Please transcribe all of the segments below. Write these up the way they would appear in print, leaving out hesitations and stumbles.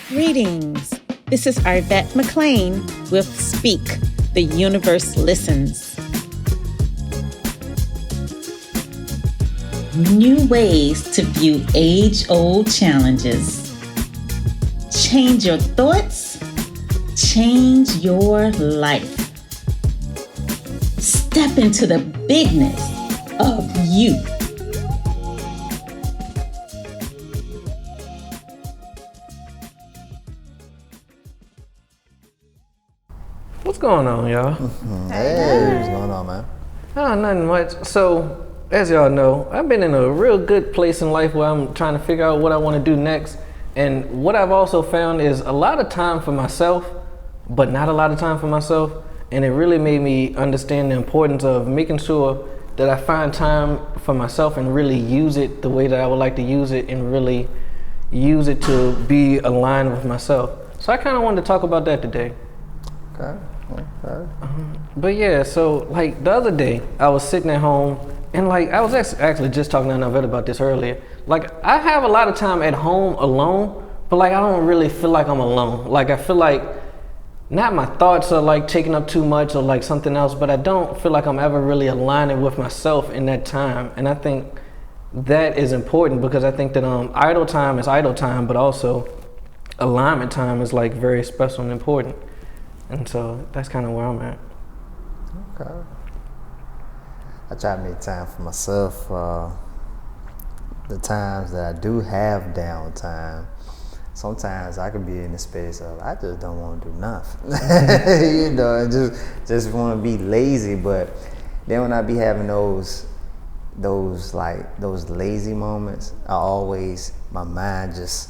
Greetings. This is Arvette McLean with Speak, The Universe Listens. New ways to view age-old challenges. Change your thoughts, change your life. Step into the bigness of you. What's going on, y'all? Hey, what's going on, man? Oh, nothing much. So, as y'all know, I've been in a real good place in life where I'm trying to figure out what I want to do next. And what I've also found is a lot of time for myself, but not a lot of time for myself. And it really made me understand the importance of making sure that I find time for myself and really use it the way that I would like to use it and really use it to be aligned with myself. So I kind of wanted to talk about that today. Okay. But yeah, so like the other day, I was sitting at home and like I was actually just talking to Novette about this earlier. Like I have a lot of time at home alone, but like I don't really feel like I'm alone. Like I feel like not my thoughts are like taking up too much or like something else, but I don't feel like I'm ever really aligning with myself in that time. And I think that is important because I think that idle time is idle time, but also alignment time is like very special and important. And so that's kind of where I'm at. Okay. I try to make time for myself. The times that I do have downtime, sometimes I could be in the space of I just don't want to do nothing, you know, and just want to be lazy. But then when I be having those lazy moments, my mind just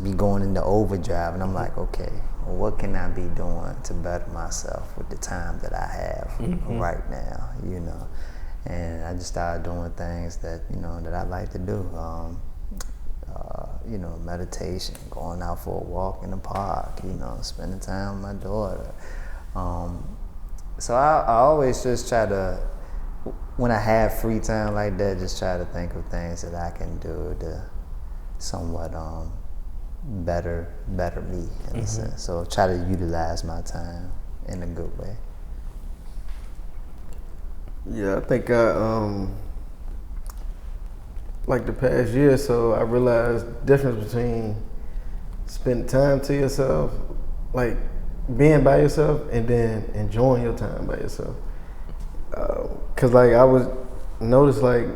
be going into overdrive, and I'm like, okay, well, what can I be doing to better myself with the time that I have right now, you know? And I just started doing things that, you know, that I like to do. You know, meditation, going out for a walk in the park, you know, spending time with my daughter. So I always just try to, when I have free time like that, just try to think of things that I can do to somewhat better me in a sense. So try to utilize my time in a good way. Yeah, I think like the past year or so, I realized the difference between spending time to yourself, like being by yourself, and then enjoying your time by yourself. Cause like I was notice like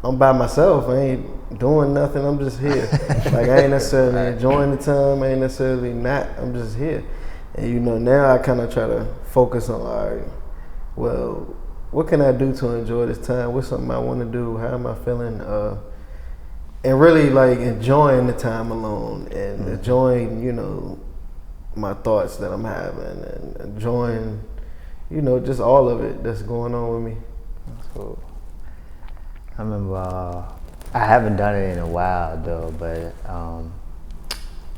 I'm by myself, I ain't doing nothing, I'm just here. Like I ain't necessarily enjoying the time, I ain't necessarily not, I'm just here. And you know, now I kind of try to focus on, all right, well, what can I do to enjoy this time? What's something I want to do? How am I feeling? And really like enjoying the time alone and enjoying, you know, my thoughts that I'm having and enjoying, you know, just all of it that's going on with me. That's cool. I remember, I haven't done it in a while though, but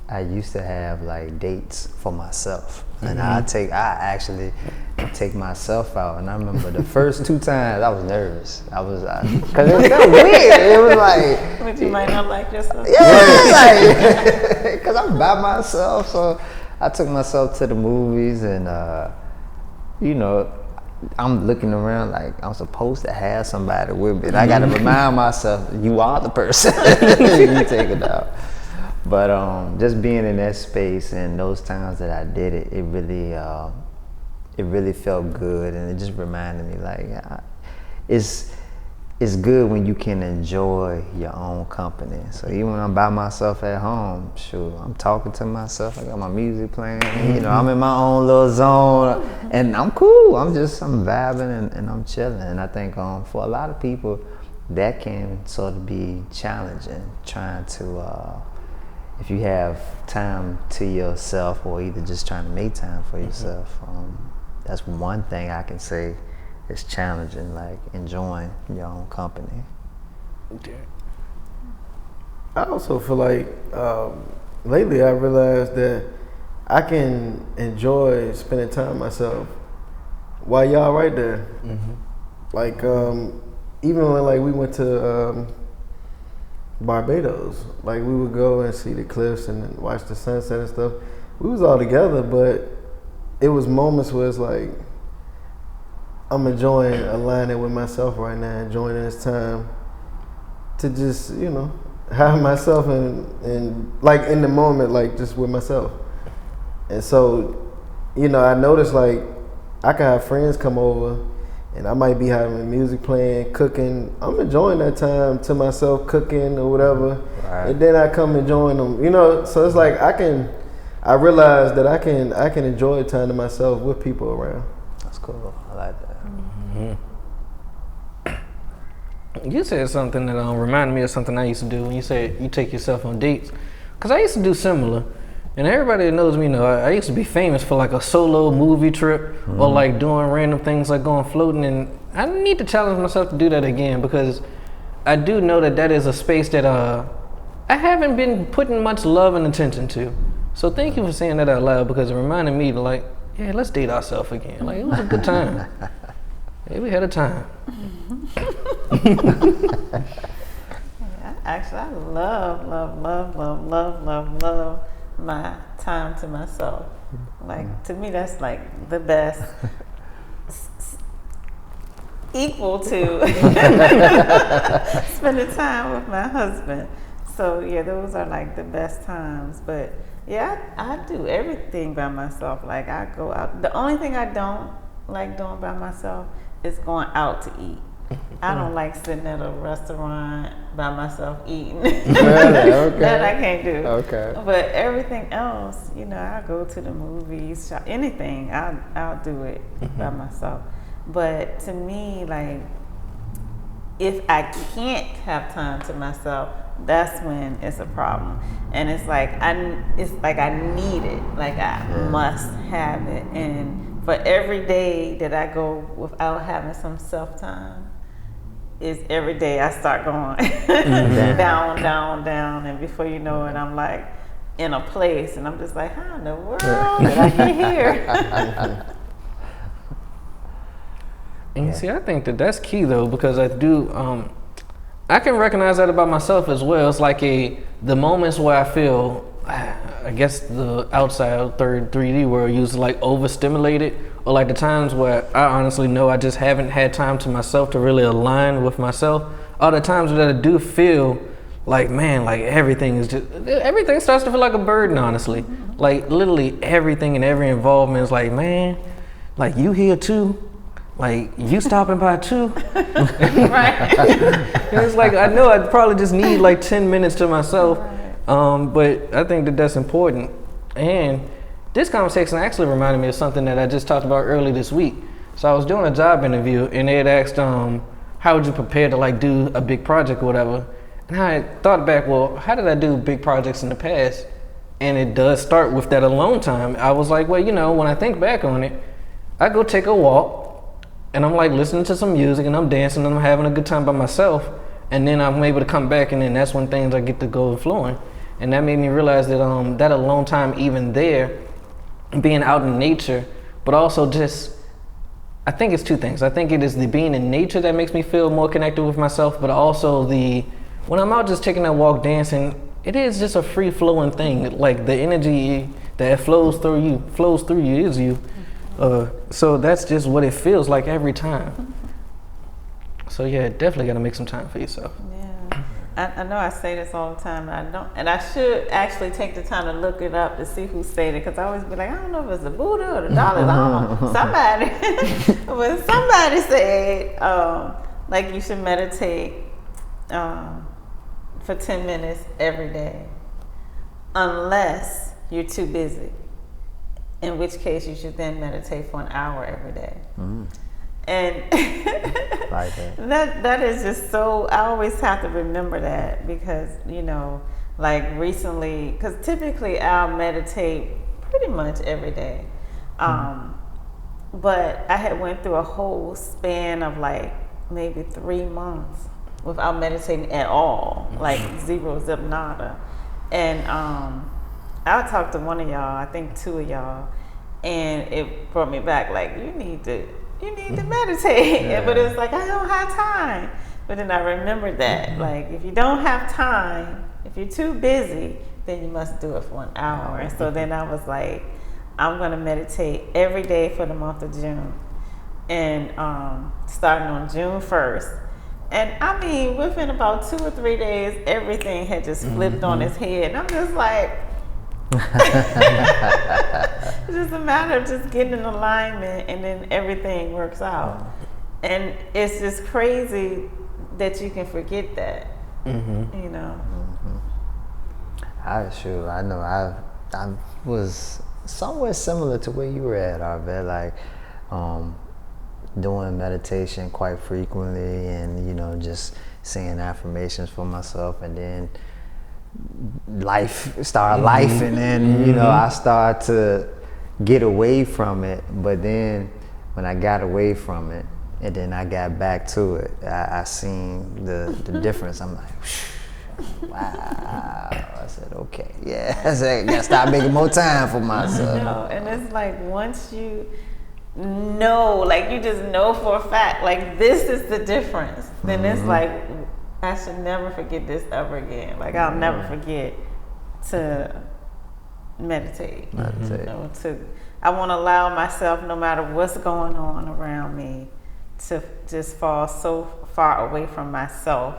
I used to have like dates for myself, and I actually take myself out. And I remember the first 2 times I was nervous. Cause it felt weird. It was like, But you might not like yourself. yeah, like, cause I'm by myself. So I took myself to the movies, and you know, I'm looking around like I'm supposed to have somebody with me. And I got to remind myself, you are the person. You take it out. But just being in that space and those times that I did it, it really felt good, and it just reminded me like it's good when you can enjoy your own company. So even when I'm by myself at home, sure, I'm talking to myself. I got my music playing. You know, I'm in my own little zone, and I'm cool. I'm vibing and I'm chilling. And I think for a lot of people, that can sort of be challenging, trying to. If you have time to yourself, or either just trying to make time for yourself, that's one thing I can say is challenging, like enjoying your own company. I also feel like lately I realized that I can enjoy spending time with myself while y'all right there. Like even when like we went to Barbados. Like we would go and see the cliffs and then watch the sunset and stuff. We was all together, but it was moments where it's like I'm enjoying aligning with myself right now, enjoying this time to just, you know, have myself and like in the moment, like just with myself. And so, you know, I noticed like I can have friends come over and I might be having music playing, cooking. I'm enjoying that time to myself, cooking or whatever. Right. And then I come and join them, you know. So it's like I realize that I can enjoy time to myself with people around. That's cool. I like that. Mm-hmm. You said something that reminded me of something I used to do when you said you take yourself on dates. Because I used to do similar. And everybody that knows me know I used to be famous for like a solo movie trip or like doing random things like going floating. And I need to challenge myself to do that again because I do know that is a space that I haven't been putting much love and attention to. So thank you for saying that out loud because it reminded me to like, yeah, let's date ourselves again. Like it was a good time. Yeah, we had a time. Actually, I love my time to myself. Like to me, that's like the best. Equal to spending time with my husband. So yeah, those are like the best times. But yeah, I do everything by myself. Like I go out. The only thing I don't like doing by myself is going out to eat. I don't like sitting at a restaurant by myself eating. Really? Okay. That I can't do. Okay. But everything else, you know, I go to the movies, shop, anything. I'll do it by myself. But to me, like, if I can't have time to myself, that's when it's a problem. And it's like I need it. Like I must have it. And for every day that I go without having some self time, is every day I start going down, and before you know it, I'm like in a place, and I'm just like, how in the world did I get here? And you see, I think that's key though, because I do, I can recognize that about myself as well. It's like the moments where I feel, I guess the outside 3D world uses like overstimulated, or like the times where I honestly know I just haven't had time to myself to really align with myself, are the times that I do feel like, man, like everything starts to feel like a burden, honestly. Like literally everything and every involvement is like, man, like you here too? Like you stopping by too? Right. It's like, I know I'd probably just need like 10 minutes to myself. But I think that's important. And this conversation actually reminded me of something that I just talked about earlier this week. So I was doing a job interview and they had asked, how would you prepare to like do a big project or whatever? And I thought back, well, how did I do big projects in the past? And it does start with that alone time. I was like, well, you know, when I think back on it, I go take a walk and I'm like listening to some music and I'm dancing and I'm having a good time by myself. And then I'm able to come back and then that's when things I get to go flowing. And that made me realize that that alone time, even there, being out in nature, but also just, I think it's two things. I think it is the being in nature that makes me feel more connected with myself, but also when I'm out just taking that walk, dancing, it is just a free flowing thing. Like the energy that flows through you is you. So that's just what it feels like every time. So yeah, definitely gotta make some time for yourself. Yeah. I know I say this all the time, and I should actually take the time to look it up to see who said it, because I always be like, I don't know if it's the Buddha or the Dalai Lama, somebody. But somebody said, like you should meditate for 10 minutes every day, unless you're too busy, in which case you should then meditate for an hour every day. And Like that is just so, I always have to remember that, because, you know, like recently, because typically I'll meditate pretty much every day. But I had went through a whole span of like maybe 3 months without meditating at all, like zero, zip, nada. And I talked to one of y'all, I think 2 of y'all, and it brought me back like, you need to meditate. Yeah. But it's like, I don't have time. But then I remembered that, like, if you don't have time, if you're too busy, then you must do it for an hour. And so then I was like, I'm going to meditate every day for the month of June. And starting on June 1st. And I mean, within about 2 or 3 days, everything had just flipped on its head. And I'm just like, it's just a matter of just getting in alignment, and then everything works out. And it's just crazy that you can forget that, you know. I know I was somewhat similar to where you were at, Arvette, like doing meditation quite frequently, and, you know, just saying affirmations for myself, and then life, and then, you know, I start to get away from it. But then when I got away from it and then I got back to it, I seen the difference. I'm like, wow. I said, okay, yeah. I said, I gotta start making more time for myself. No, and it's like, once you know, like, you just know for a fact, like, this is the difference, then it's like, I should never forget this ever again. Like, I'll never forget to meditate. You know, I want to allow myself, no matter what's going on around me, to just fall so far away from myself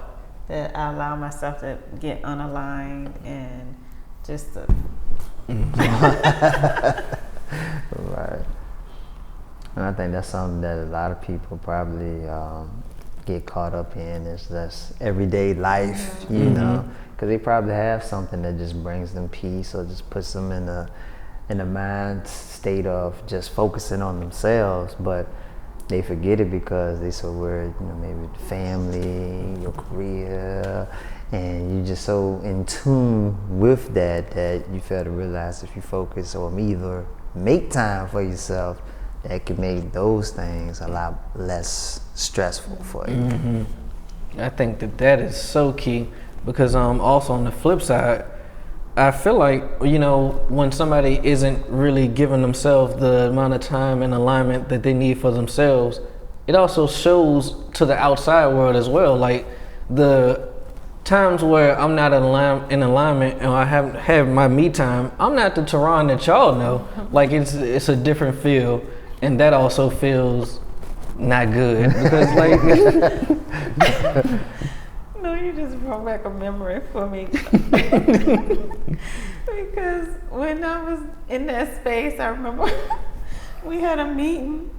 that I allow myself to get unaligned and just to. Right. And I think that's something that a lot of people probably get caught up in, is just everyday life, you know, because they probably have something that just brings them peace, or just puts them in a mind state of just focusing on themselves, but they forget it because they so worried, you know, maybe family, your career, and you're just so in tune with that you fail to realize, if you focus or either make time for yourself, that can make those things a lot less stressful for you. I think that is so key, because also on the flip side, I feel like, you know, when somebody isn't really giving themselves the amount of time and alignment that they need for themselves, it also shows to the outside world as well. Like, the times where I'm not in alignment and I haven't had my me time, I'm not the Teron that y'all know. Like, it's a different feel, and that also feels not good, because like No, you just brought back a memory for me. Because when I was in that space, I remember we had a meeting,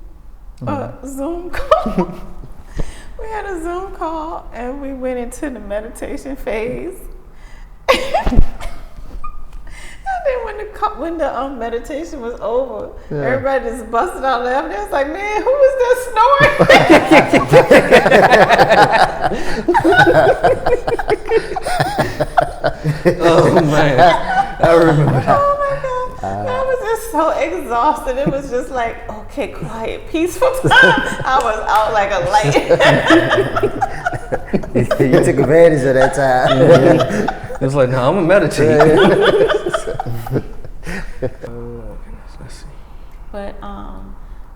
a Zoom call. We had a Zoom call, and we went into the meditation phase. And then when the meditation was over, everybody just busted out laughing. They was like, "Man, who was that snoring?" Oh man, I remember that. Oh my God. I was just so exhausted. It was just like, okay, quiet, peaceful time. I was out like a light. You took advantage of that time. It's like, no, I'm gonna meditate. Let's see. But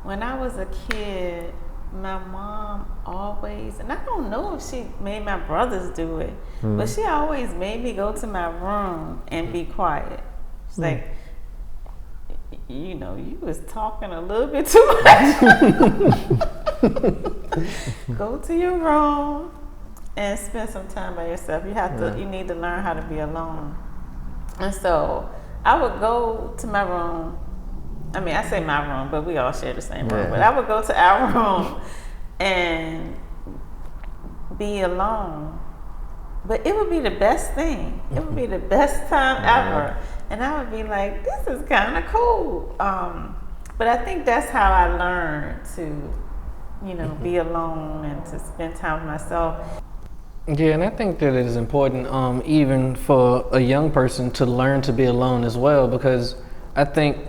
when I was a kid, my mom always, and I don't know if she made my brothers do it, but she always made me go to my room and be quiet. She's like, you know, you was talking a little bit too much. Go to your room and spend some time by yourself. You need to learn how to be alone. And so I would go to my room. I mean, I say my room, but we all share the same room. But I would go to our room and be alone. But it would be the best thing. It would be the best time ever. And I would be like, this is kind of cool. But I think that's how I learned to, you know, be alone and to spend time with myself. Yeah, and I think that it is important, even for a young person, to learn to be alone as well, because I think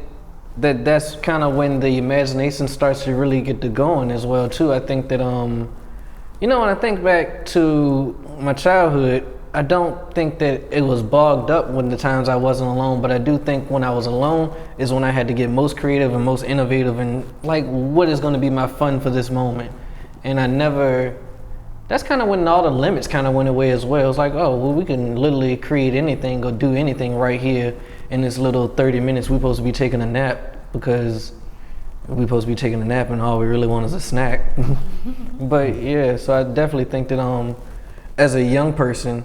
that that's kind of when the imagination starts to really get to going as well too. I think that, you know, when I think back to my childhood, I don't think that it was bogged up when the times I wasn't alone, but I do think when I was alone is when I had to get most creative and most innovative and like, what is going to be my fun for this moment? And I never that's kind of when all the limits kind of went away as well. It's like, oh, well, we can literally create anything or do anything right here in this little 30 minutes. We're supposed to be taking a nap because we're supposed to be taking a nap and all we really want is a snack. But yeah, so I definitely think that as a young person,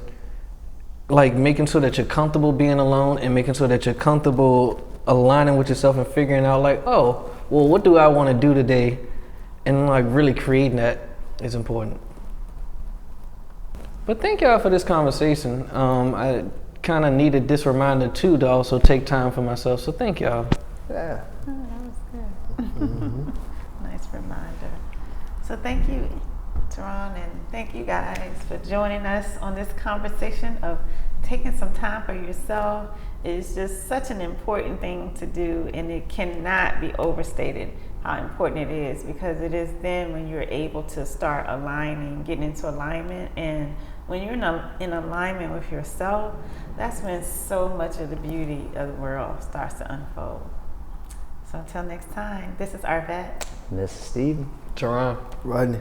like making sure that you're comfortable being alone and making sure that you're comfortable aligning with yourself and figuring out like, oh, well, what do I want to do today? And like really creating that is important. But thank y'all for this conversation. I kind of needed this reminder too to also take time for myself. So thank y'all. Yeah. Oh, that was good. Nice reminder. So thank you, Teron, and thank you guys for joining us on this conversation of taking some time for yourself. It's just such an important thing to do, and it cannot be overstated how important it is, because it is then when you're able to start aligning, getting into alignment. And when you're in alignment with yourself, that's when so much of the beauty of the world starts to unfold. So until next time, this is Arvette. Mr. Steven. Teron. Rodney.